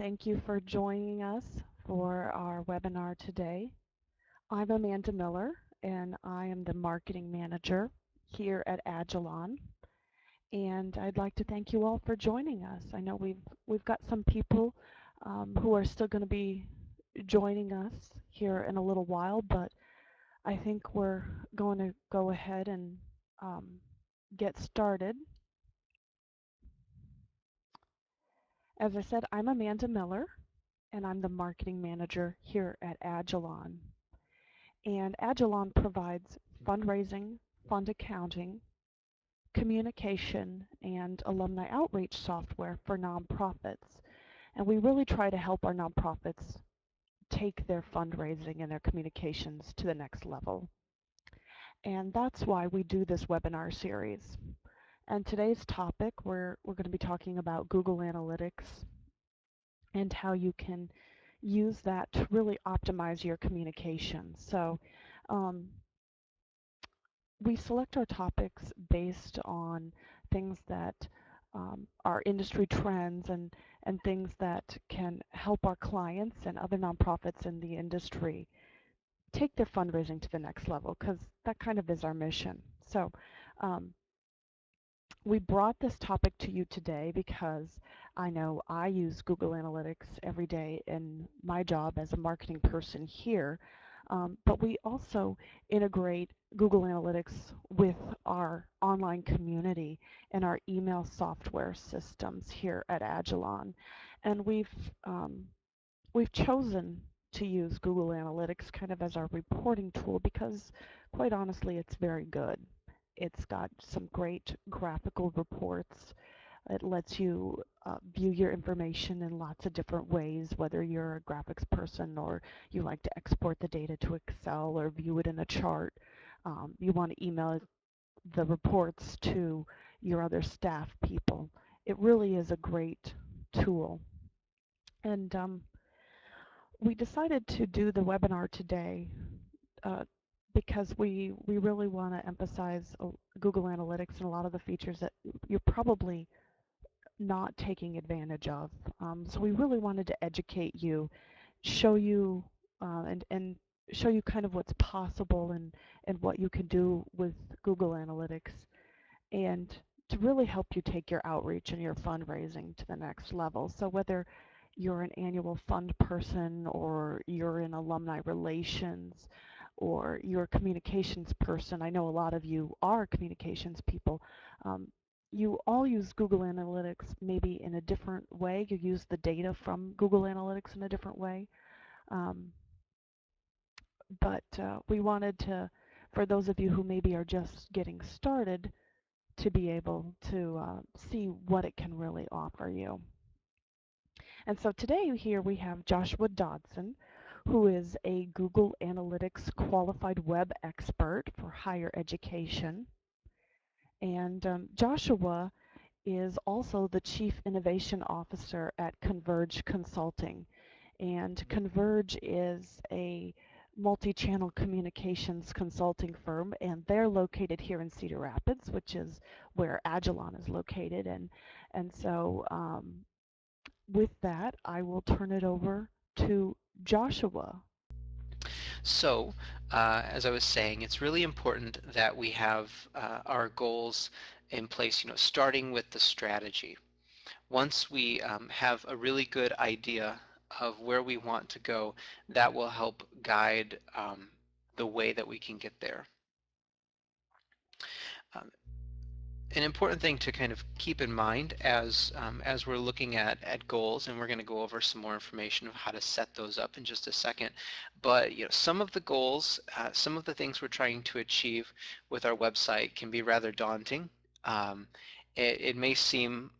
Thank you for joining us for our webinar today. I'm Amanda Miller, and I am the marketing manager here at Agilon. And I'd like to thank you all for joining us. I know we've got some people who are still going to be joining us here in a little while, but I think we're going to go ahead and get started. As I said, I'm Amanda Miller, and I'm the marketing manager here at Agilon. And Agilon provides fundraising, fund accounting, communication, and alumni outreach software for nonprofits. And we really try to help our nonprofits take their fundraising and their communications to the next level. And that's why we do this webinar series. And today's topic, we're going to be talking about Google Analytics and how you can use that to really optimize your communication. So we select our topics based on things that are industry trends and things that can help our clients and other nonprofits in the industry take their fundraising to the next level, because that kind of is our mission. So we brought this topic to you today because I know I use Google Analytics every day in my job as a marketing person here, but we also integrate Google Analytics with our online community and our email software systems here at Agilon. And we've chosen to use Google Analytics kind of as our reporting tool because, quite honestly, it's very good. It's got some great graphical reports. It lets you view your information in lots of different ways, whether you're a graphics person or you like to export the data to Excel or view it in a chart. You want to email the reports to your other staff people. It really is a great tool. And we decided to do the webinar today because we really want to emphasize Google Analytics and a lot of the features that you're probably not taking advantage of. So we really wanted to educate you, show you and show you kind of what's possible and what you can do with Google Analytics, and to really help you take your outreach and your fundraising to the next level. So whether you're an annual fund person or you're in alumni relations or you're a communications person, I know a lot of you are communications people, you all use Google Analytics maybe in a different way. You use the data from Google Analytics in a different way. But we wanted to, for those of you who maybe are just getting started, to be able to see what it can really offer you. And so today here we have Joshua Dodson, who is a Google Analytics qualified web expert for higher education. And Joshua is also the Chief Innovation Officer at Converge Consulting. And Converge is a multi-channel communications consulting firm, and they're located here in Cedar Rapids, which is where Agilon is located. And so with that, I will turn it over to Joshua. So, as I was saying, it's really important that we have our goals in place, starting with the strategy. Once we have a really good idea of where we want to go, that will help guide the way that we can get there. An important thing to kind of keep in mind as we're looking at goals, and we're going to go over some more information of how to set those up in just a second, but some of the goals, some of the things we're trying to achieve with our website can be rather daunting. It may seem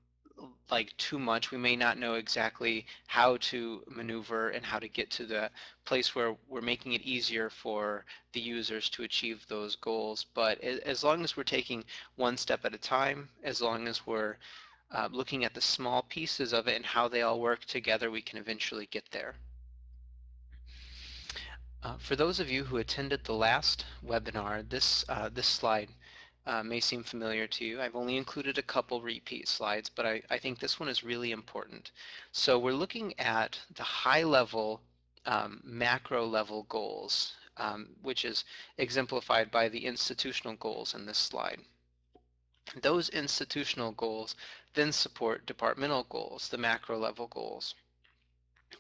like too much. We may not know exactly how to maneuver and how to get to the place where we're making it easier for the users to achieve those goals. But as long as we're taking one step at a time, as long as we're looking at the small pieces of it and how they all work together, we can eventually get there. For those of you who attended the last webinar, this slide may seem familiar to you. I've only included a couple repeat slides, but I think this one is really important. So we're looking at the high level, macro level goals, which is exemplified by the institutional goals in this slide. Those institutional goals then support departmental goals, the macro level goals.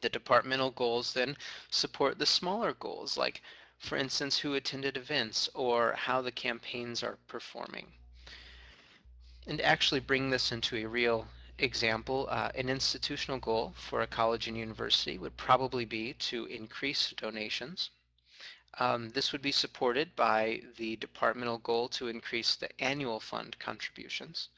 The departmental goals then support the smaller goals, like, for instance, who attended events or how the campaigns are performing. And to actually bring this into a real example, an institutional goal for a college and university would probably be to increase donations. This would be supported by the departmental goal to increase the annual fund contributions.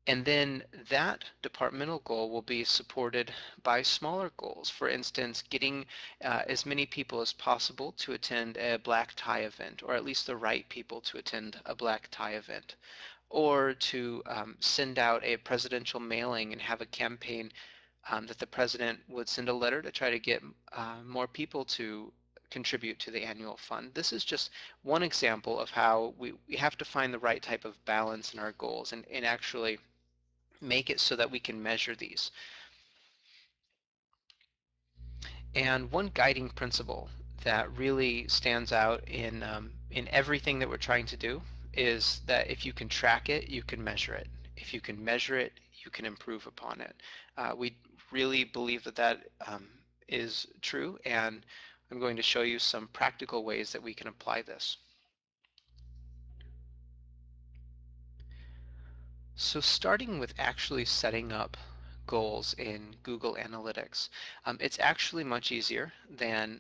And then that departmental goal will be supported by smaller goals. For instance, getting as many people as possible to attend a black tie event, or at least the right people to attend a black tie event, or to send out a presidential mailing and have a campaign that the president would send a letter to try to get more people to contribute to the annual fund. This is just one example of how we have to find the right type of balance in our goals and actually make it so that we can measure these. And one guiding principle that really stands out in everything that we're trying to do is that if you can track it, you can measure it. If you can measure it, you can improve upon it. We really believe that that is true, and I'm going to show you some practical ways that we can apply this. So starting with actually setting up goals in Google Analytics, it's actually much easier than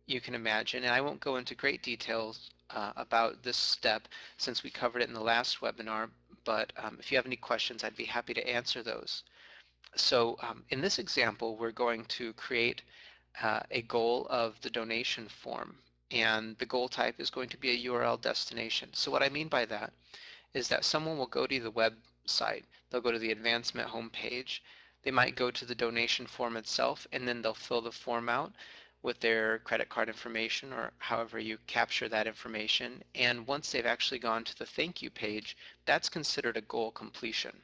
you can imagine, and I won't go into great details about this step since we covered it in the last webinar, but if you have any questions, I'd be happy to answer those. So in this example, we're going to create a goal of the donation form, and the goal type is going to be a URL destination. So what I mean by that is that someone will go to the website, they'll go to the advancement homepage, they might go to the donation form itself, and then they'll fill the form out with their credit card information or however you capture that information. And once they've actually gone to the thank you page, that's considered a goal completion.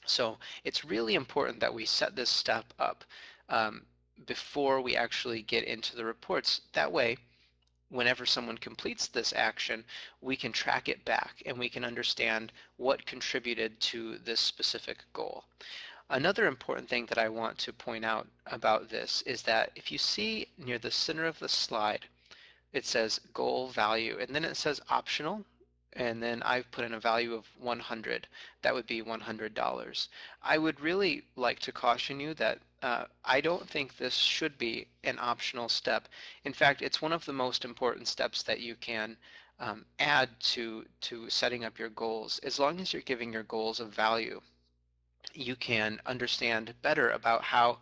So it's really important that we set this step up before we actually get into the reports. That way, whenever someone completes this action, we can track it back and we can understand what contributed to this specific goal. Another important thing that I want to point out about this is that if you see near the center of the slide, it says goal value, and then it says optional, and then I've put in a value of 100. That would be $100. I would really like to caution you that I don't think this should be an optional step. In fact, it's one of the most important steps that you can add to setting up your goals. As long as you're giving your goals a value, you can understand better about how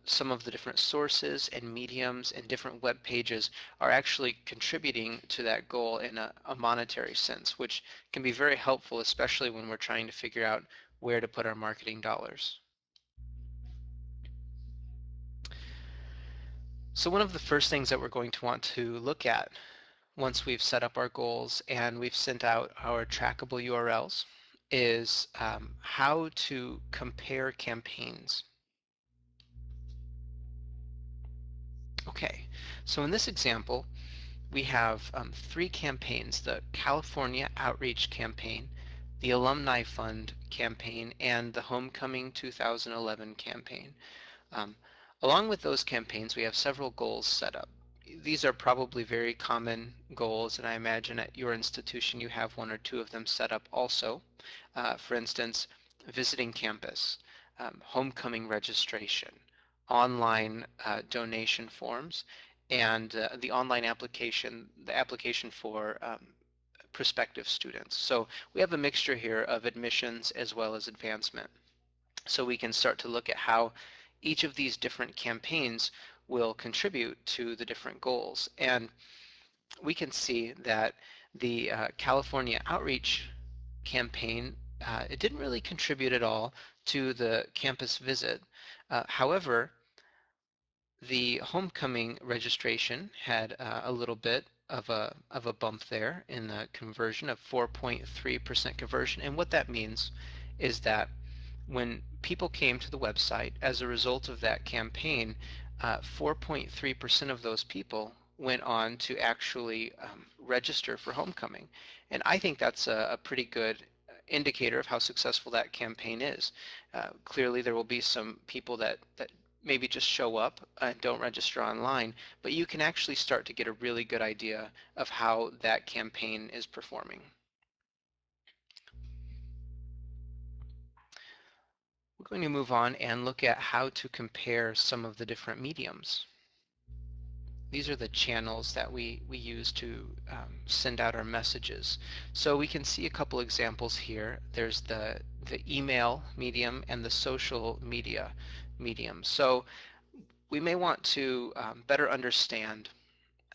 some of the different sources and mediums and different web pages are actually contributing to that goal in a monetary sense, which can be very helpful, especially when we're trying to figure out where to put our marketing dollars. So one of the first things that we're going to want to look at once we've set up our goals and we've sent out our trackable URLs is how to compare campaigns. Okay, so in this example, we have 3 campaigns: the California Outreach Campaign, the Alumni Fund campaign, and the Homecoming 2011 campaign. Um, Along with those campaigns, we have several goals set up. These are probably very common goals, and I imagine at your institution you have 1 or 2 of them set up also. For instance, visiting campus, homecoming registration, online donation forms, and the online application, the application for prospective students. So we have a mixture here of admissions as well as advancement. So we can start to look at how each of these different campaigns will contribute to the different goals. And we can see that the California Outreach campaign, it didn't really contribute at all to the campus visit. However, the homecoming registration had a little bit of a bump there in the conversion of 4.3% conversion. And what that means is that when people came to the website as a result of that campaign, 4.3% of those people went on to actually register for homecoming. And I think that's a pretty good indicator of how successful that campaign is. Clearly there will be some people that maybe just show up and don't register online, but you can actually start to get a really good idea of how that campaign is performing. We're going to move on and look at how to compare some of the different mediums. These are the channels that we use to send out our messages. So we can see a couple examples here. There's the email medium and the social media medium. So we may want to better understand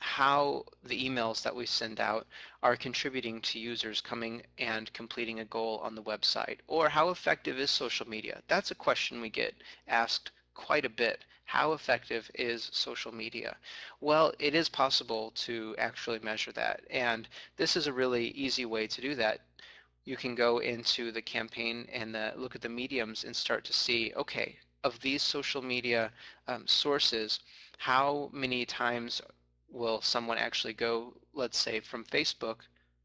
how the emails that we send out are contributing to users coming and completing a goal on the website, or how effective is social media? That's a question we get asked quite a bit. How effective is social media? Well, it is possible to actually measure that, and this is a really easy way to do that. You can go into the campaign and look at the mediums and start to see, okay, of these social media sources, how many times will someone actually go, let's say, from Facebook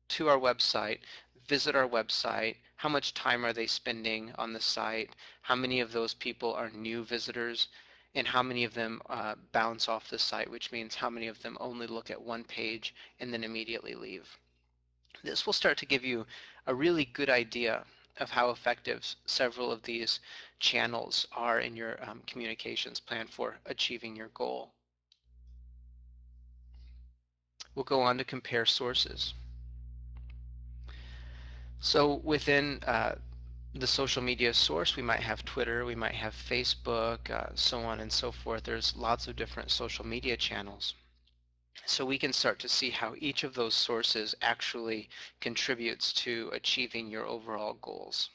to our website, visit our website, how much time are they spending on the site, how many of those people are new visitors, and how many of them bounce off the site, which means how many of them only look at one page and then immediately leave. This will start to give you a really good idea of how effective several of these channels are in your communications plan for achieving your goal. We'll go on to compare sources. So within the social media source, we might have Twitter, we might have Facebook, so on and so forth. There's lots of different social media channels. So we can start to see how each of those sources actually contributes to achieving your overall goals.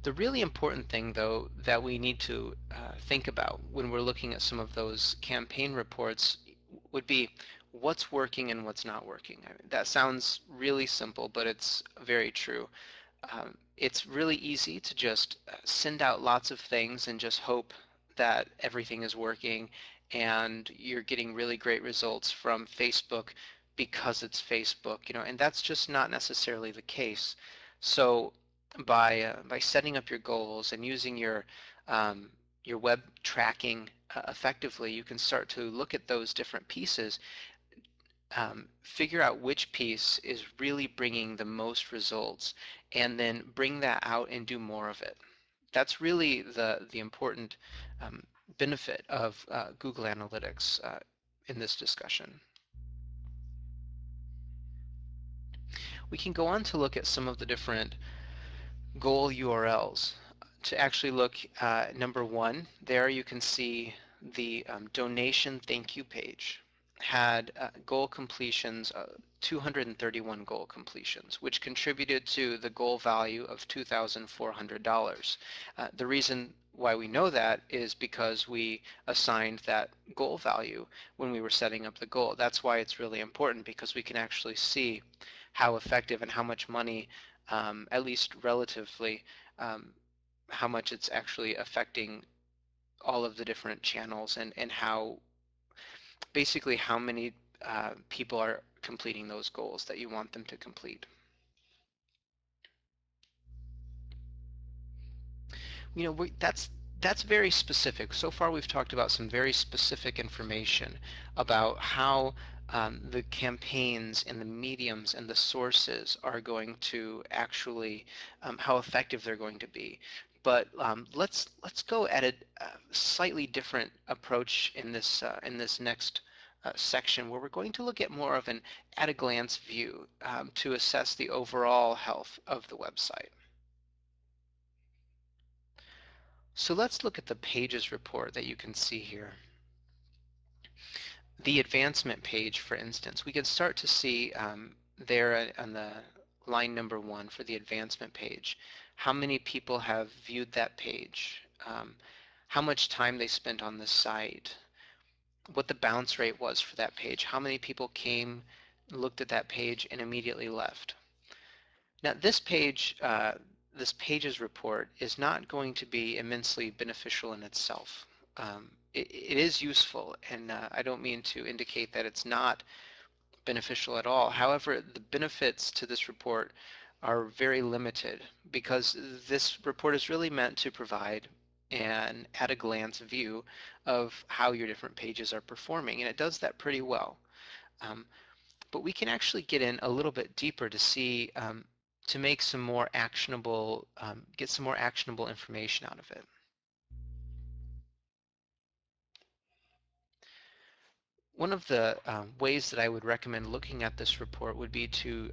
The really important thing, though, that we need to think about when we're looking at some of those campaign reports would be what's working and what's not working. I mean, that sounds really simple, but it's very true. It's really easy to just send out lots of things and just hope that everything is working and you're getting really great results from Facebook because it's Facebook, and that's just not necessarily the case. So by setting up your goals and using your web tracking effectively, you can start to look at those different pieces, figure out which piece is really bringing the most results, and then bring that out and do more of it. That's really the important benefit of Google Analytics in this discussion. We can go on to look at some of the different goal URLs. To actually look at number one, there you can see the donation thank you page had goal completions, 231 goal completions, which contributed to the goal value of $2,400. The reason why we know that is because we assigned that goal value when we were setting up the goal. That's why it's really important, because we can actually see how effective and how much money, at least relatively, how much it's actually affecting all of the different channels, and how basically how many people are completing those goals that you want them to complete. That's very specific. So far we've talked about some very specific information about how the campaigns and the mediums and the sources are going to actually, how effective they're going to be. But let's go at a slightly different approach in this next section, where we're going to look at more of an at-a-glance view to assess the overall health of the website. So let's look at the pages report that you can see here. The advancement page, for instance, we can start to see there on the line number 1 for the advancement page, how many people have viewed that page, how much time they spent on the site, what the bounce rate was for that page, how many people came, looked at that page, and immediately left. Now this page's report is not going to be immensely beneficial in itself. It is useful, and I don't mean to indicate that it's not beneficial at all. However, the benefits to this report are very limited because this report is really meant to provide an at-a-glance view of how your different pages are performing, and it does that pretty well. But we can actually get in a little bit deeper to see, to make some more actionable, get some more actionable information out of it. One of the ways that I would recommend looking at this report would be to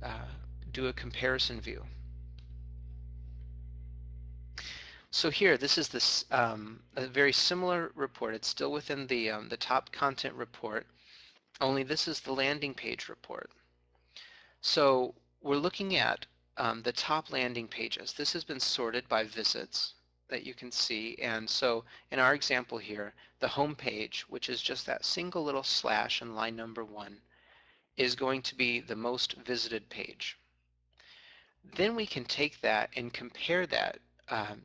do a comparison view. So here, this is this a very similar report. It's still within the top content report, only this is the landing page report. So we're looking at the top landing pages. This has been sorted by visits that you can see, and so in our example here, the home page, which is just that single little slash in line number 1, is going to be the most visited page. Then we can take that and compare that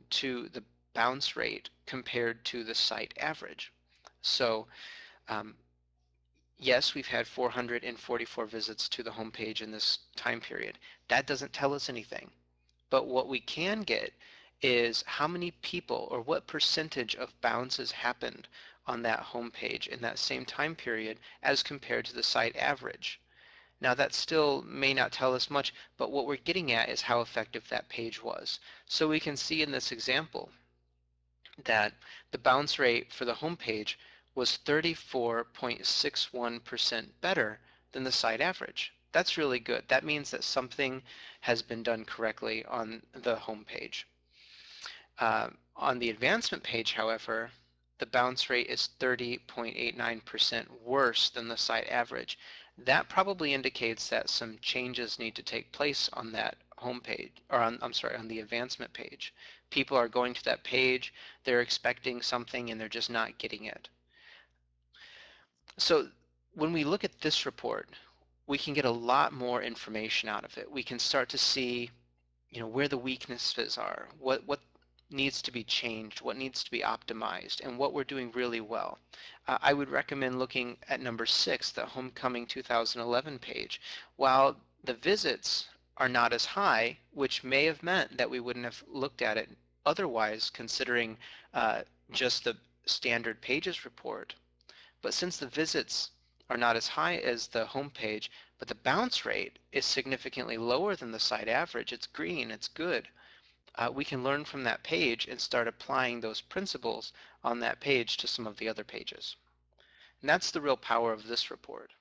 to the bounce rate compared to the site average. So yes, we've had 444 visits to the home page in this time period. That doesn't tell us anything. But what we can get is how many people or what percentage of bounces happened on that home page in that same time period as compared to the site average. Now that still may not tell us much, but what we're getting at is how effective that page was. So we can see in this example that the bounce rate for the home page was 34.61% better than the site average. That's really good. That means that something has been done correctly on the home page. On the advancement page, however, the bounce rate is 30.89% worse than the site average. That probably indicates that some changes need to take place on that home page, or on the advancement page. People are going to that page, they're expecting something, and they're just not getting it. So when we look at this report, we can get a lot more information out of it. We can start to see, where the weaknesses are, what needs to be changed, what needs to be optimized, and what we're doing really well. I would recommend looking at number 6, the Homecoming 2011 page. While the visits are not as high, which may have meant that we wouldn't have looked at it otherwise, considering just the standard pages report. But since the visits are not as high as the home page, but the bounce rate is significantly lower than the site average, it's green, it's good. We can learn from that page and start applying those principles on that page to some of the other pages. And that's the real power of this report.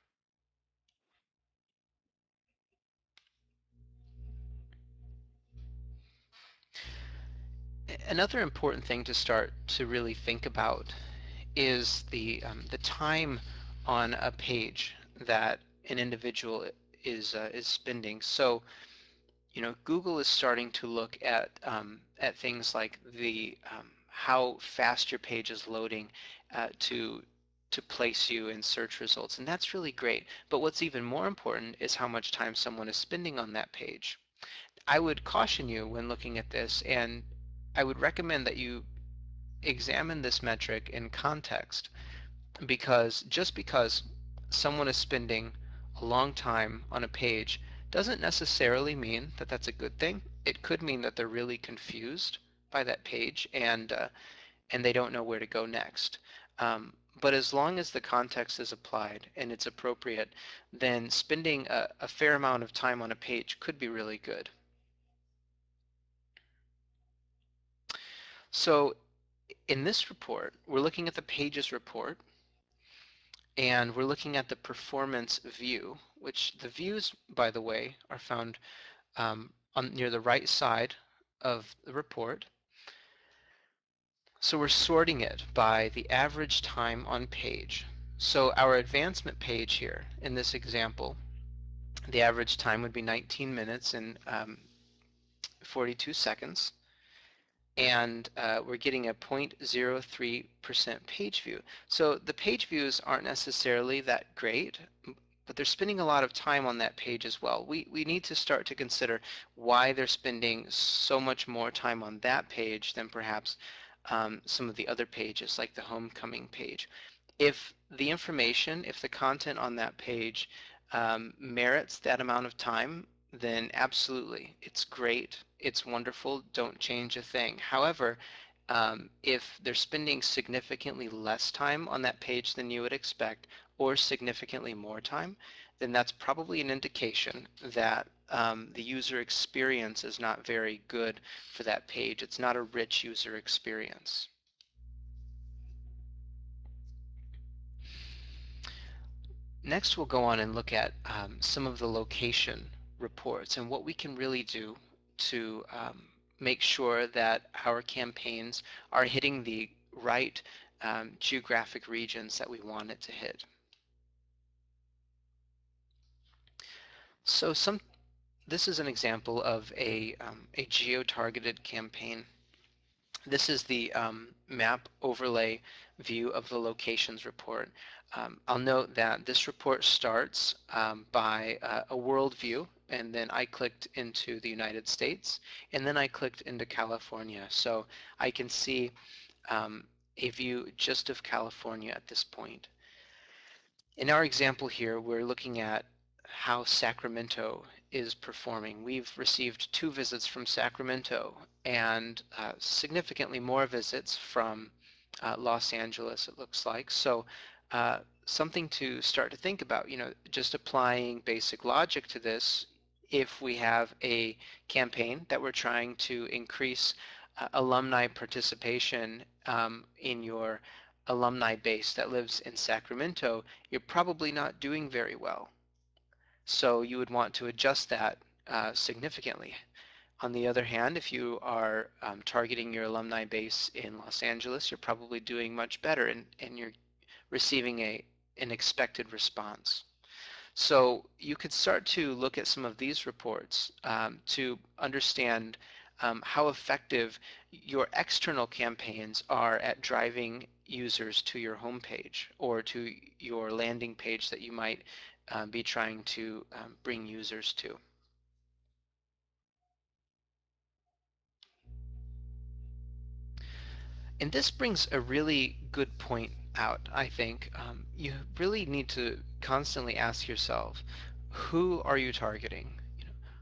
Another important thing to start to really think about is the time on a page that an individual is spending. So, Google is starting to look at things like the how fast your page is loading to place you in search results, and that's really great. But what's even more important is how much time someone is spending on that page. I would caution you when looking at this, and I would recommend that you examine this metric in context, because just because someone is spending a long time on a page doesn't necessarily mean that that's a good thing. It could mean that they're really confused by that page and they don't know where to go next. But as long as the context is applied and it's appropriate, then spending a fair amount of time on a page could be really good. So in this report, we're looking at the pages report, and we're looking at the performance view, which the views, by the way, are found near the right side of the report. So we're sorting it by the average time on page. So our advancement page here, in this example, the average time would be 19 minutes and 42 seconds. and we're getting a 0.03% page view. So the page views aren't necessarily that great, but they're spending a lot of time on that page as well. We need to start to consider why they're spending so much more time on that page than perhaps some of the other pages, like the homecoming page. If the information, if the content on that page merits that amount of time, then absolutely, it's great, it's wonderful, don't change a thing. However, if they're spending significantly less time on that page than you would expect, or significantly more time, then that's probably an indication that the user experience is not very good for that page. It's not a rich user experience. Next, we'll go on and look at some of the location reports and what we can really do to make sure that our campaigns are hitting the right geographic regions that we want it to hit. So this is an example of a geo-targeted campaign. This is the map overlay view of the locations report. I'll note that this report starts by a world view, and then I clicked into the United States, and then I clicked into California. So I can see a view just of California at this point. In our example here, we're looking at how Sacramento is performing. We've received 2 visits from Sacramento and significantly more visits from Los Angeles, it looks like. So something to start to think about, just applying basic logic to this. If we have a campaign that we're trying to increase alumni participation in your alumni base that lives in Sacramento, you're probably not doing very well. So you would want to adjust that significantly. On the other hand, if you are targeting your alumni base in Los Angeles, you're probably doing much better, and you're receiving an expected response. So you could start to look at some of these reports to understand how effective your external campaigns are at driving users to your homepage or to your landing page that you might be trying to bring users to. And this brings a really good point out, I think. You really need to constantly ask yourself, who are you targeting?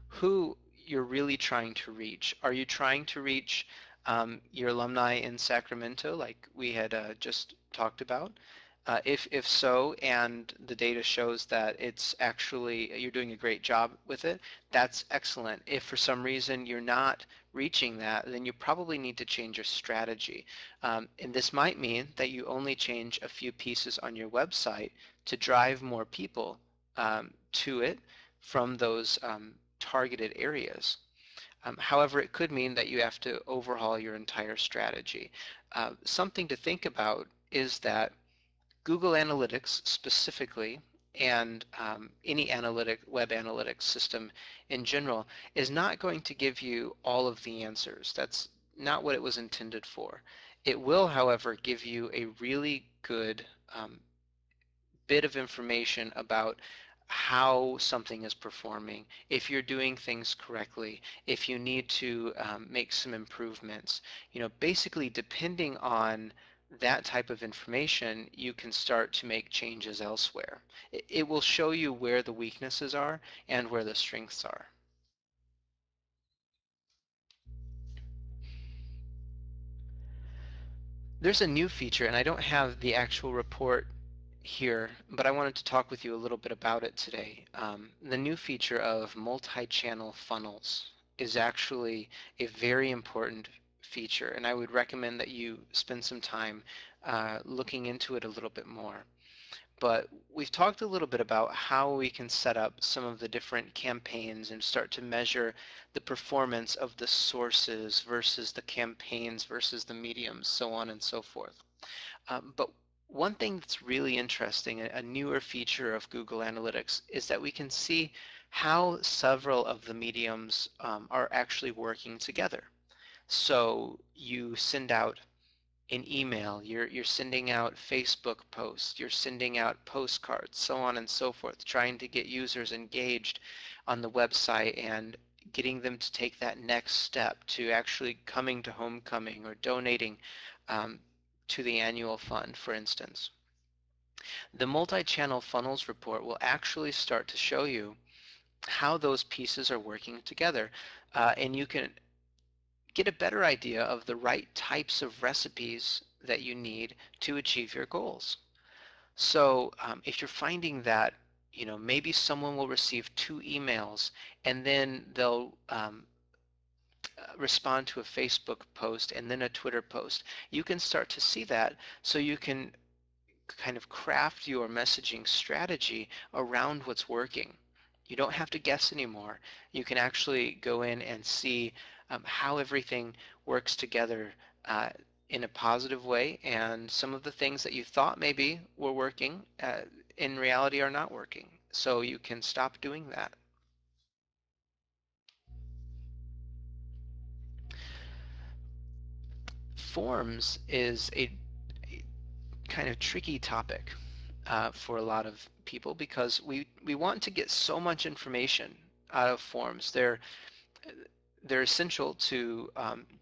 Who you're really trying to reach. Are you trying to reach your alumni in Sacramento, like we had just talked about? If so, and the data shows that it's actually, you're doing a great job with it, that's excellent. If for some reason you're not reaching that, then you probably need to change your strategy. And this might mean that you only change a few pieces on your website to drive more people to it from those targeted areas. However, it could mean that you have to overhaul your entire strategy. Something to think about is that Google Analytics specifically, and any web analytics system in general, is not going to give you all of the answers. That's not what it was intended for. It will, however, give you a really good bit of information about how something is performing, if you're doing things correctly, if you need to make some improvements. Basically, depending on that type of information, you can start to make changes elsewhere. It will show you where the weaknesses are and where the strengths are. There's a new feature, and I don't have the actual report here, but I wanted to talk with you a little bit about it today. The new feature of multi-channel funnels is actually a very important feature, and I would recommend that you spend some time looking into it a little bit more. But we've talked a little bit about how we can set up some of the different campaigns and start to measure the performance of the sources versus the campaigns versus the mediums, so on and so forth. But one thing that's really interesting, a newer feature of Google Analytics, is that we can see how several of the mediums are actually working together. So you send out an email, you're sending out Facebook posts, you're sending out postcards, so on and so forth, trying to get users engaged on the website and getting them to take that next step to actually coming to homecoming or donating um, to the annual fund, for instance. The multi-channel funnels report will actually start to show you how those pieces are working together, and you can get a better idea of the right types of recipes that you need to achieve your goals. So if you're finding that, maybe someone will receive 2 emails and then they'll respond to a Facebook post and then a Twitter post, you can start to see that, so you can kind of craft your messaging strategy around what's working. You don't have to guess anymore. You can actually go in and see how everything works together uh, in a positive way, and some of the things that you thought maybe were working in reality are not working. So you can stop doing that. Forms is a kind of tricky topic for a lot of people, because we want to get so much information out of forms. They're essential to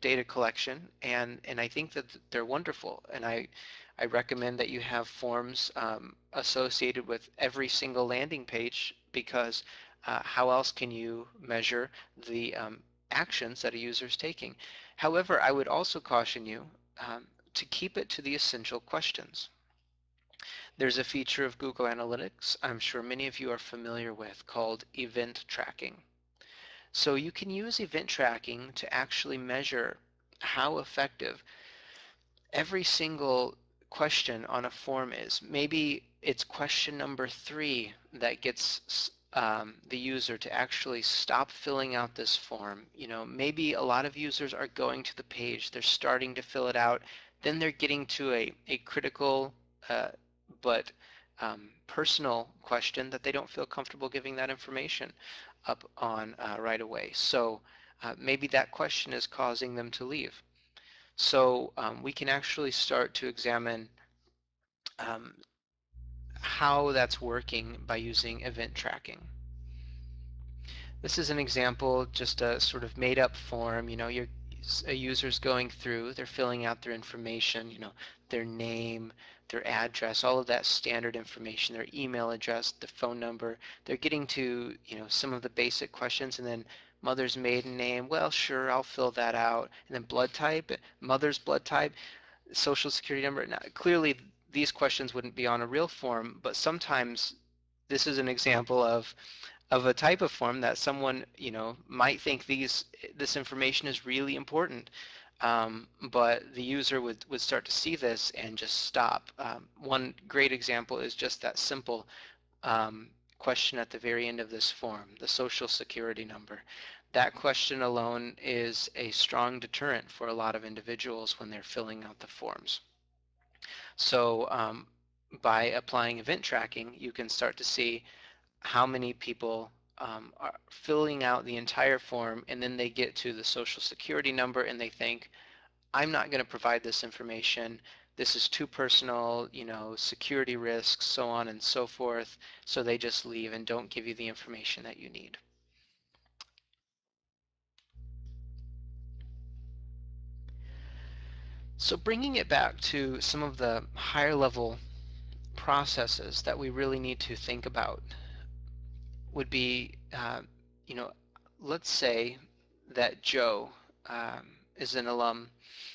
data collection, and I think that they're wonderful, and I recommend that you have forms associated with every single landing page, because how else can you measure the actions that a user is taking? However, I would also caution you to keep it to the essential questions. There's a feature of Google Analytics I'm sure many of you are familiar with, called event tracking. So you can use event tracking to actually measure how effective every single question on a form is. Maybe it's question number 3 that gets the user to actually stop filling out this form. Maybe a lot of users are going to the page, they're starting to fill it out, then they're getting to a critical uh, but personal question that they don't feel comfortable giving that information up on right away. So maybe that question is causing them to leave. So we can actually start to examine um, how that's working by using event tracking. This is an example, just a sort of made up form. A user's going through, they're filling out their information, their name, their address, all of that standard information, their email address, the phone number. They're getting to, some of the basic questions, and then mother's maiden name, well, sure, I'll fill that out. And then blood type, mother's blood type, social security number. Now, clearly, these questions wouldn't be on a real form, but sometimes this is an example of a type of form that someone might think this information is really important, but the user would start to see this and just stop. One great example is just that simple question at the very end of this form, the social security number. That question alone is a strong deterrent for a lot of individuals when they're filling out the forms. So by applying event tracking, you can start to see how many people are filling out the entire form, and then they get to the social security number and they think, I'm not going to provide this information. This is too personal, security risks, so on and so forth. So they just leave and don't give you the information that you need. So bringing it back to some of the higher level processes that we really need to think about would be, you know, let's say that Joe is an alum.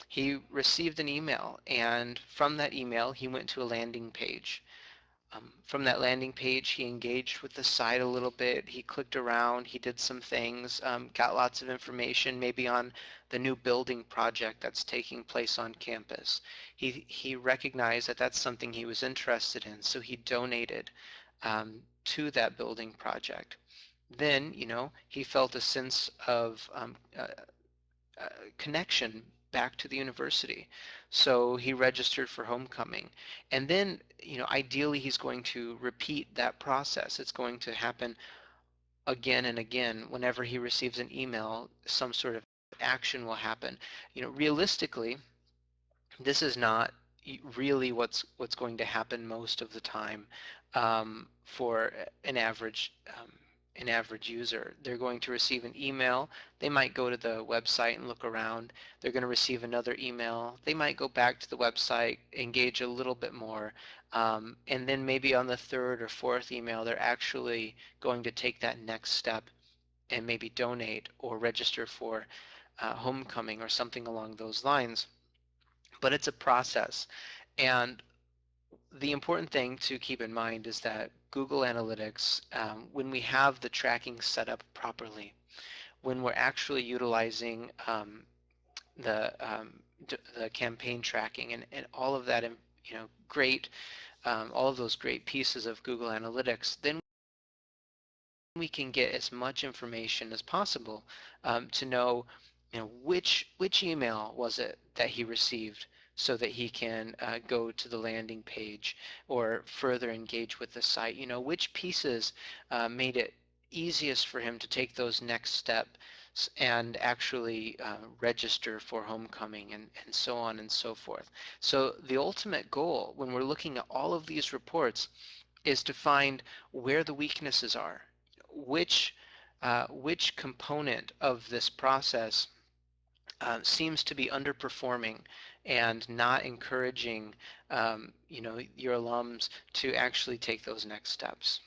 He received an email, and from that email, he went to a landing page. From that landing page, he engaged with the site a little bit. He clicked around, he did some things, got lots of information, maybe on the new building project that's taking place on campus. He recognized that that's something he was interested in, so he donated to that building project. Then, he felt a sense of connection back to the university. So he registered for homecoming. And then, ideally he's going to repeat that process. It's going to happen again and again whenever he receives an email, some sort of action will happen. Realistically, this is not really what's going to happen most of the time for an average user. They're going to receive an email. They might go to the website and look around. They're going to receive another email. They might go back to the website, engage a little bit more, and then maybe on the third or fourth email, they're actually going to take that next step and maybe donate or register for homecoming or something along those lines. But it's a process. And the important thing to keep in mind is that Google Analytics, when we have the tracking set up properly, when we're actually utilizing the the campaign tracking and all of that, great, all of those great pieces of Google Analytics, then we can get as much information as possible to know, which email was it that he received, so that he can go to the landing page or further engage with the site. Which pieces made it easiest for him to take those next steps and actually register for homecoming, and so on and so forth. So the ultimate goal when we're looking at all of these reports is to find where the weaknesses are, which component of this process seems to be underperforming and not encouraging your alums to actually take those next steps.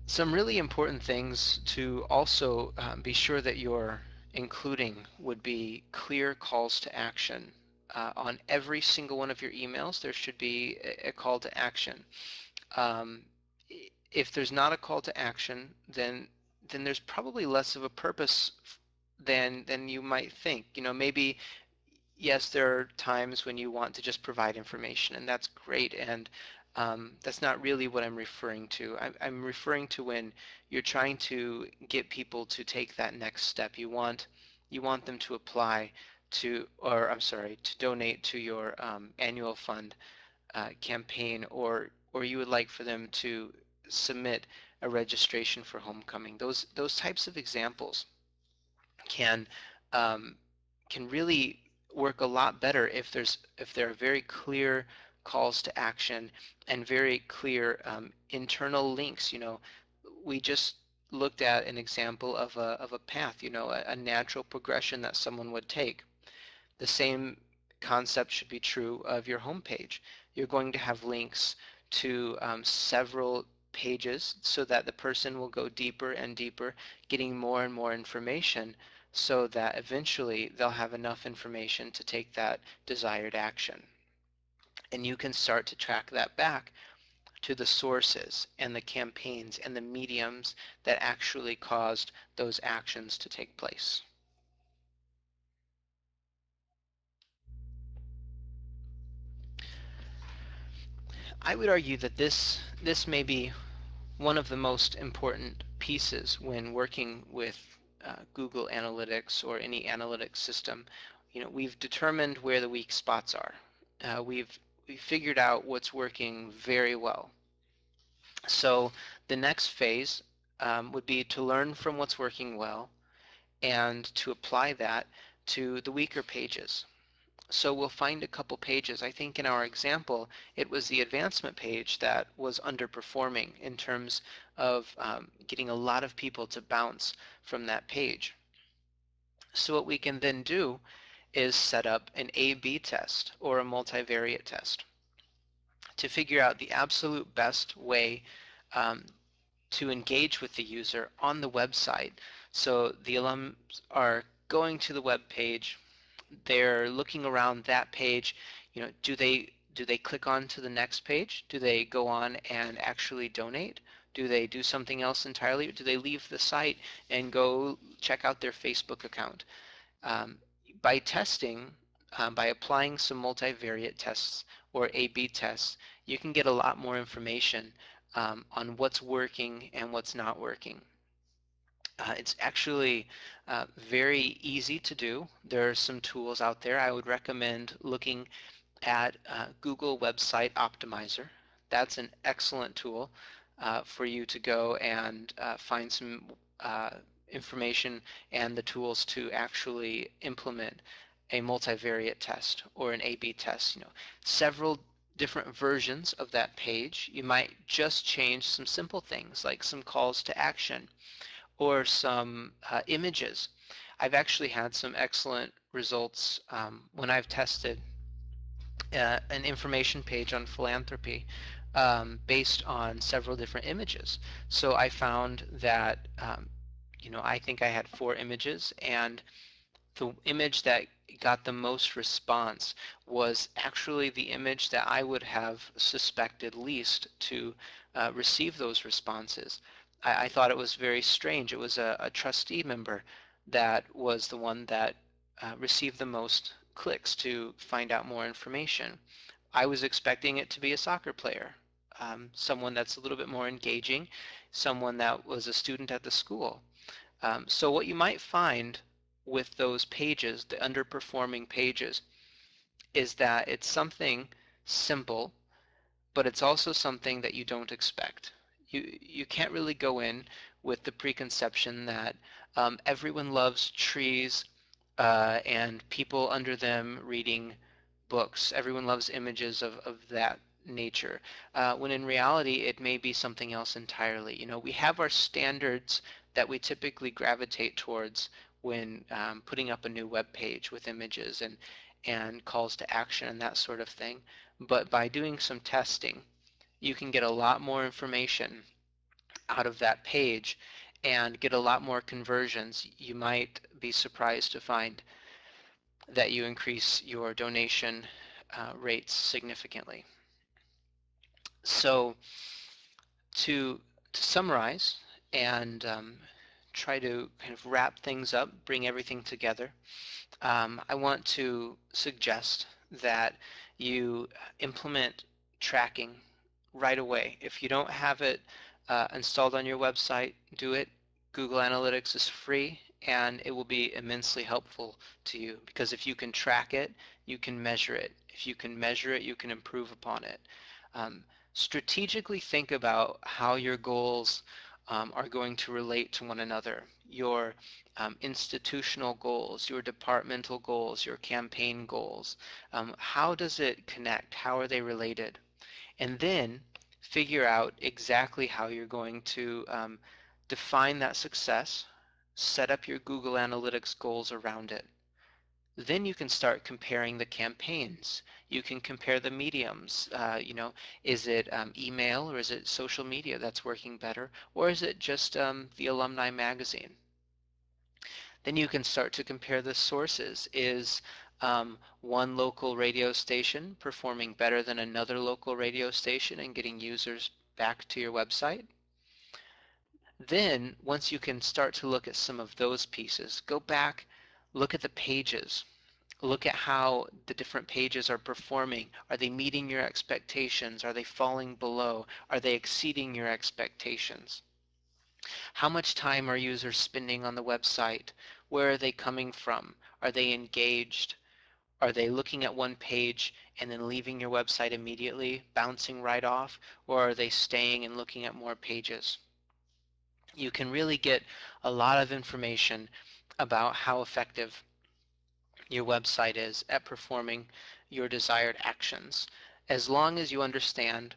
Some really important things to also be sure that you're including would be clear calls to action. On every single one of your emails, there should be a call to action. Um, if there's not a call to action, then there's probably less of a purpose than you might think. Maybe, yes, there are times when you want to just provide information, and that's great, and that's not really what I'm referring to. I'm referring to when you're trying to get people to take that next step. You want them to apply to, or I'm sorry, to donate to your annual fund campaign, or you would like for them to submit a registration for homecoming. Those types of examples can um, can really work a lot better if there are very clear calls to action and very clear internal links. We just looked at an example of a path, a natural progression that someone would take. The same concept should be true of your homepage. You're going to have links to several pages so that the person will go deeper and deeper, getting more and more information, so that eventually they'll have enough information to take that desired action. And you can start to track that back to the sources and the campaigns and the mediums that actually caused those actions to take place. I would argue that this may be one of the most important pieces when working with Google Analytics or any analytics system. We've determined where the weak spots are. We've figured out what's working very well. So the next phase would be to learn from what's working well and to apply that to the weaker pages. So we'll find a couple pages. I think in our example, it was the advancement page that was underperforming in terms of getting a lot of people to bounce from that page. So what we can then do is set up an A/B test or a multivariate test to figure out the absolute best way um, to engage with the user on the website. So the alums are going to the web page, they're looking around that page. Do they click on to the next page? Do they go on and actually donate? Do they do something else entirely? Do they leave the site and go check out their Facebook account? Um, by testing, by applying some multivariate tests or A/B tests, you can get a lot more information on what's working and what's not working. It's actually very easy to do. There are some tools out there. I would recommend looking at Google Website Optimizer. That's an excellent tool. for you to go and find some information and the tools to actually implement a multivariate test or an A/B test. Several different versions of that page. You might just change some simple things like some calls to action or some images. I've actually had some excellent results when I've tested an information page on philanthropy based on several different images. So I found that, I think I had 4 images, and the image that got the most response was actually the image that I would have suspected least to receive those responses. I thought it was very strange. It was a trustee member that was the one that received the most clicks to find out more information. I was expecting it to be a soccer player, someone that's a little bit more engaging, someone that was a student at the school. So what you might find with those pages, the underperforming pages, is that it's something simple, but it's also something that you don't expect. You can't really go in with the preconception that everyone loves trees and people under them reading books. Everyone loves images of that nature, when in reality it may be something else entirely. We have our standards that we typically gravitate towards when putting up a new web page with images and calls to action and that sort of thing. But by doing some testing, you can get a lot more information out of that page and get a lot more conversions. You might be surprised to find that you increase your donation rates significantly. So to summarize and try to kind of wrap things up, bring everything together, I want to suggest that you implement tracking right away. If you don't have it installed on your website, do it. Google Analytics is free and it will be immensely helpful to you, because if you can track it, you can measure it. If you can measure it, you can improve upon it. Um, Strategically think about how your goals are going to relate to one another. Your institutional goals, your departmental goals, your campaign goals. How does it connect? How are they related? And then figure out exactly how you're going to define that success, set up your Google Analytics goals around it. Then you can start comparing the campaigns. You can compare the mediums. Is it email or is it social media that's working better? Or is it just the alumni magazine? Then you can start to compare the sources. Is one local radio station performing better than another local radio station and getting users back to your website? Then, once you can start to look at some of those pieces, go back, look at the pages. Look at how the different pages are performing. Are they meeting your expectations? Are they falling below? Are they exceeding your expectations? How much time are users spending on the website? Where are they coming from? Are they engaged? Are they looking at one page and then leaving your website immediately, bouncing right off? Or are they staying and looking at more pages? You can really get a lot of information about how effective your website is at performing your desired actions, as long as you understand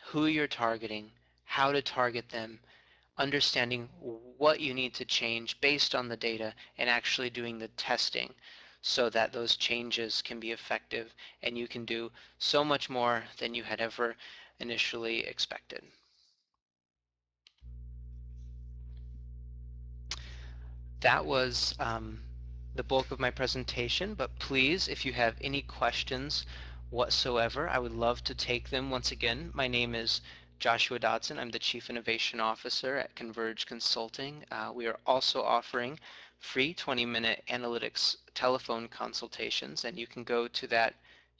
who you're targeting, how to target them, understanding what you need to change based on the data, and actually doing the testing so that those changes can be effective and you can do so much more than you had ever initially expected. That was the bulk of my presentation, but please, if you have any questions whatsoever, I would love to take them. Once again, my name is Joshua Dodson. I'm the Chief Innovation Officer at Converge Consulting. We are also offering free 20-minute analytics telephone consultations, and you can go to that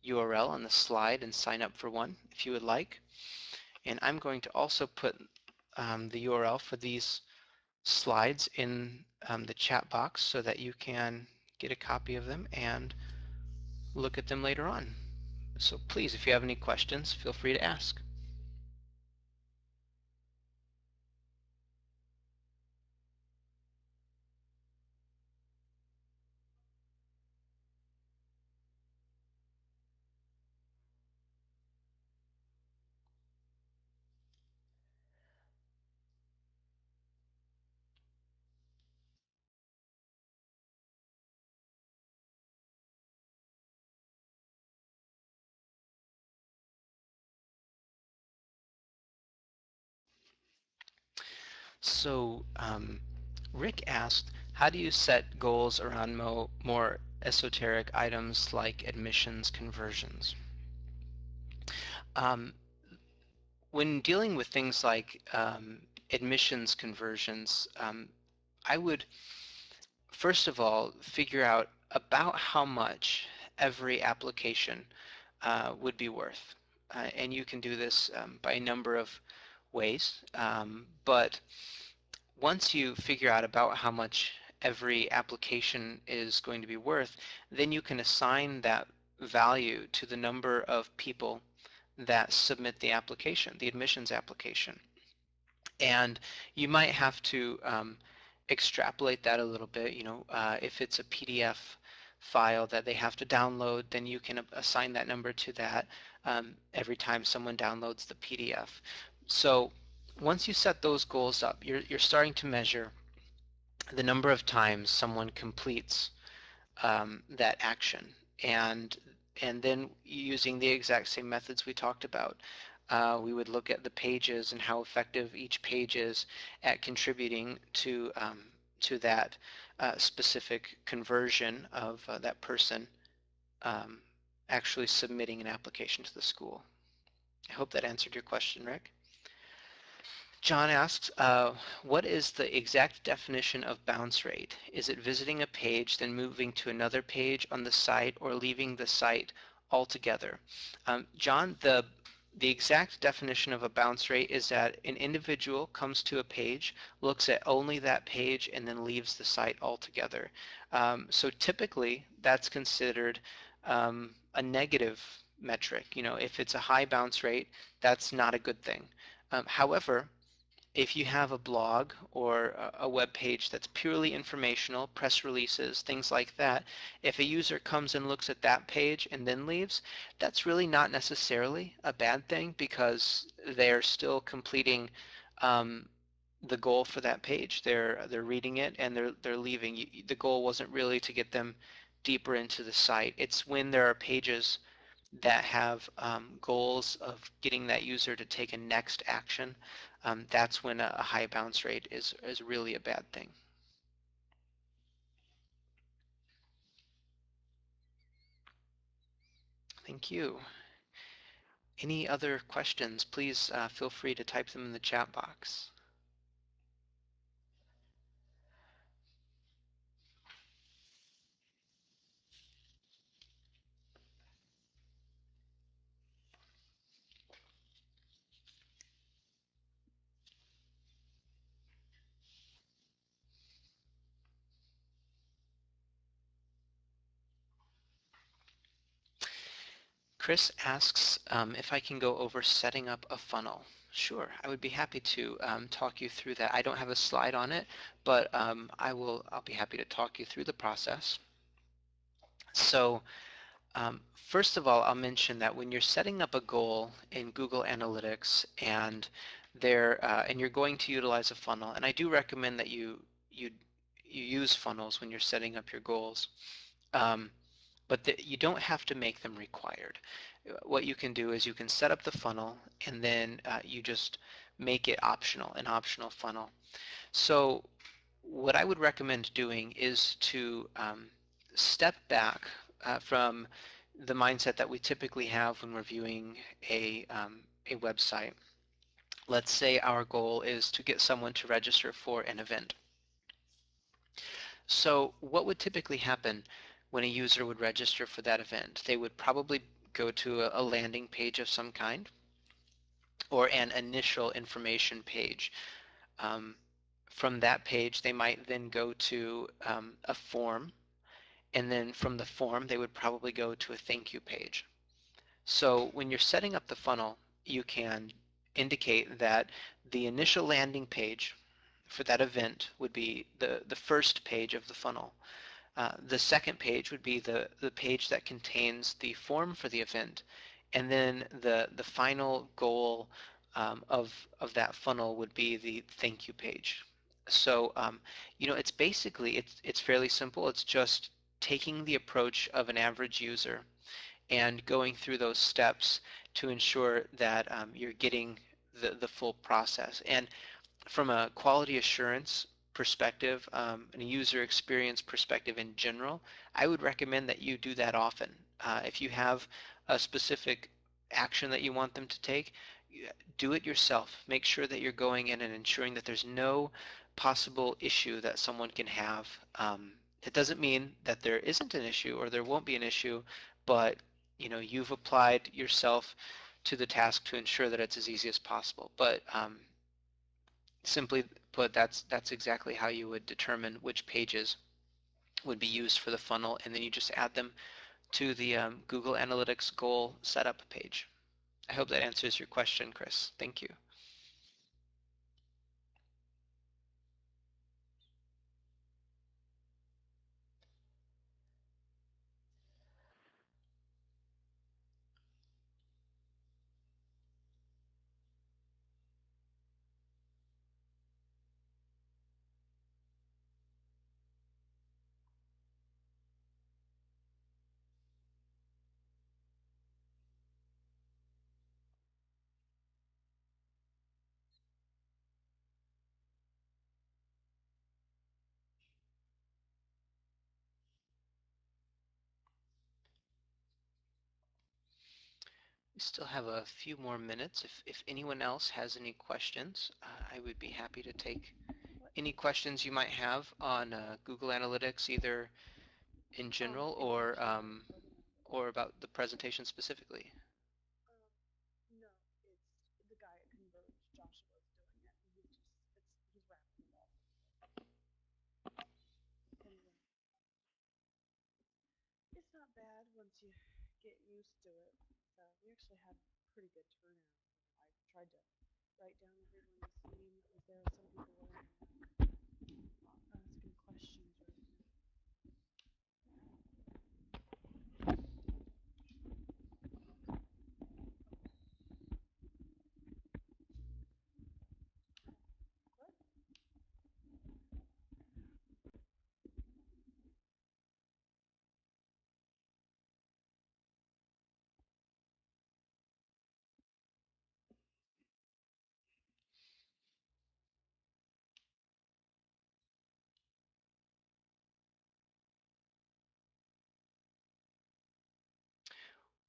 URL on the slide and sign up for one if you would like. And I'm going to also put the URL for these slides in the chat box so that you can get a copy of them and look at them later on. So please, if you have any questions, feel free to ask. So Rick asked, how do you set goals around more esoteric items like admissions conversions? Um, when dealing with things like admissions conversions, I would first of all figure out about how much every application would be worth. And you can do this by a number of ways, but once you figure out about how much every application is going to be worth, then you can assign that value to the number of people that submit the application, the admissions application. And you might have to extrapolate that a little bit. If it's a PDF file that they have to download, then you can assign that number to that every time someone downloads the PDF. So once you set those goals up, you're starting to measure the number of times someone completes that action, and then using the exact same methods we talked about, we would look at the pages and how effective each page is at contributing to that specific conversion of that person um, actually submitting an application to the school. I hope that answered your question, Rick. John asks, what is the exact definition of bounce rate? Is it visiting a page, then moving to another page on the site, or leaving the site altogether? John, the exact definition of a bounce rate is that an individual comes to a page, looks at only that page, and then leaves the site altogether. So typically, that's considered a negative metric. If it's a high bounce rate, that's not a good thing. However, if you have a blog or a web page that's purely informational, press releases, things like that, if a user comes and looks at that page and then leaves, that's really not necessarily a bad thing, because they're still completing um, the goal for that page. They're reading it and they're leaving. The goal wasn't really to get them deeper into the site. It's when there are pages that have goals of getting that user to take a next action, that's when a high bounce rate is really a bad thing. Thank you. Any other questions? Please feel free to type them in the chat box. Chris asks if I can go over setting up a funnel. Sure, I would be happy to talk you through that. I don't have a slide on it, but I'll be happy to talk you through the process. So first of all, I'll mention that when you're setting up a goal in Google Analytics and you're going to utilize a funnel, and I do recommend that you use funnels when you're setting up your goals, um, but you don't have to make them required. What you can do is you can set up the funnel, and then you just make it optional, an optional funnel. So what I would recommend doing is to step back from the mindset that we typically have when reviewing a website. Let's say our goal is to get someone to register for an event. So what would typically happen when a user would register for that event? They would probably go to a landing page of some kind, or an initial information page. Um, from that page, they might then go to a form, and then from the form, they would probably go to a thank you page. So when you're setting up the funnel, you can indicate that the initial landing page for that event would be the first page of the funnel. The second page would be the page that contains the form for the event, and then the final goal of that funnel would be the thank you page. So it's basically it's fairly simple. It's just taking the approach of an average user and going through those steps to ensure that you're getting the full process. And from a quality assurance perspective and a user experience perspective in general, I would recommend that you do that often. If you have a specific action that you want them to take, do it yourself. Make sure that you're going in and ensuring that there's no possible issue that someone can have. It doesn't mean that there isn't an issue or there won't be an issue, but you've applied yourself to the task to ensure that it's as easy as possible. But simply put, that's exactly how you would determine which pages would be used for the funnel, and then you just add them to the Google Analytics goal setup page. I hope that answers your question, Chris. Thank you. We still have a few more minutes. If anyone else has any questions, I would be happy to take any questions you might have on Google Analytics, either in general or about the presentation specifically. No, it's the guy at Converge, Joshua's doing it. He's wrapping it up. Anyway, it's not bad once you get used to it. So we actually had pretty good turnout. I tried to write down everyone's name because there are some people asking questions right now. What?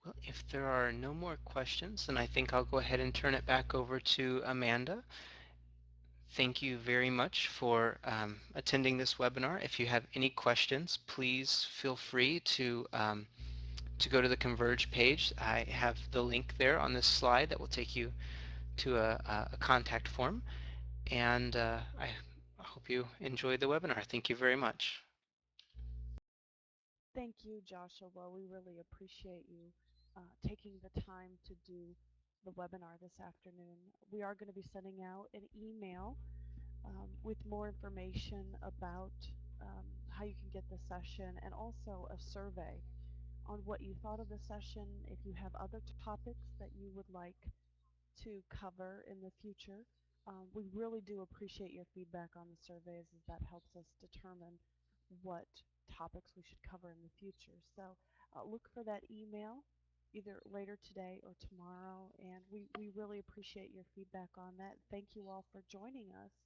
Well, if there are no more questions, then I think I'll go ahead and turn it back over to Amanda. Thank you very much for attending this webinar. If you have any questions, please feel free to go to the Converge page. I have the link there on this slide that will take you to a contact form. And I hope you enjoyed the webinar. Thank you very much. Thank you, Joshua. We really appreciate you taking the time to do the webinar this afternoon. We are going to be sending out an email with more information about how you can get the session and also a survey on what you thought of the session, if you have other topics that you would like to cover in the future. We really do appreciate your feedback on the surveys as that helps us determine what topics we should cover in the future. So look for that email either later today or tomorrow, and we really appreciate your feedback on that. Thank you all for joining us.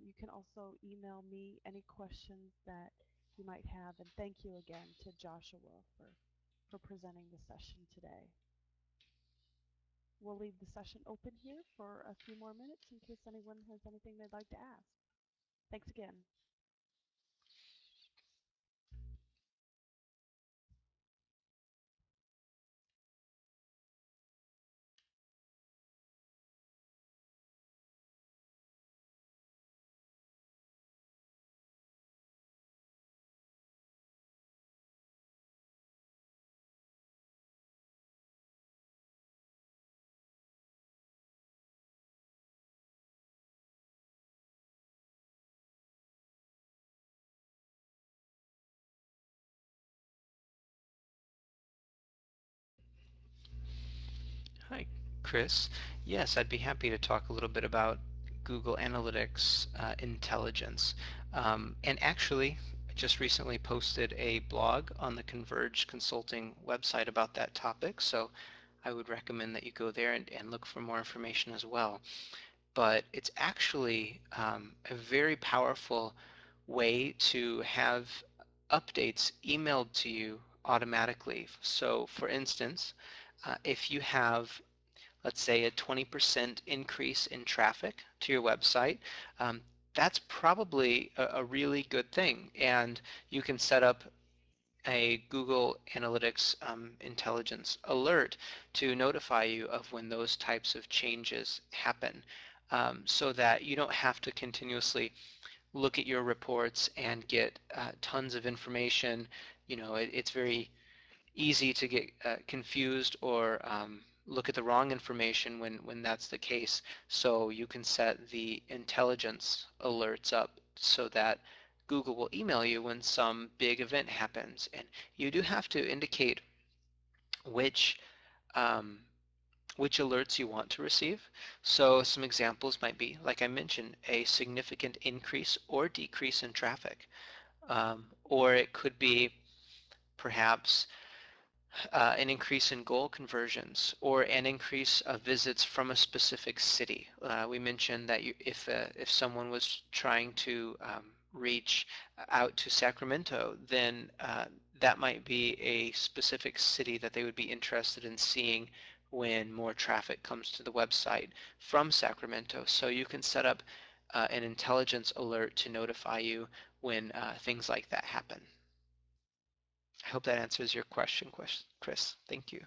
You can also email me any questions that you might have, and thank you again to Joshua for presenting the session today. We'll leave the session open here for a few more minutes in case anyone has anything they'd like to ask. Thanks again. Hi, Chris. Yes, I'd be happy to talk a little bit about Google Analytics intelligence. And actually, I just recently posted a blog on the Converge Consulting website about that topic, so I would recommend that you go there and look for more information as well. but it's actually a very powerful way to have updates emailed to you automatically. So for instance, if you have, let's say, a 20% increase in traffic to your website, um, that's probably a really good thing. And you can set up a Google Analytics intelligence alert to notify you of when those types of changes happen, so that you don't have to continuously look at your reports and get tons of information. It's very easy to get confused or look at the wrong information when that's the case. So you can set the intelligence alerts up so that Google will email you when some big event happens. And you do have to indicate which um, which alerts you want to receive. So some examples might be, like I mentioned, a significant increase or decrease in traffic. Or it could be perhaps an increase in goal conversions or an increase of visits from a specific city. We mentioned that if someone was trying to reach out to Sacramento, then that might be a specific city that they would be interested in seeing when more traffic comes to the website from Sacramento. So you can set up an intelligence alert to notify you when things like that happen. I hope that answers your question, Chris. Thank you.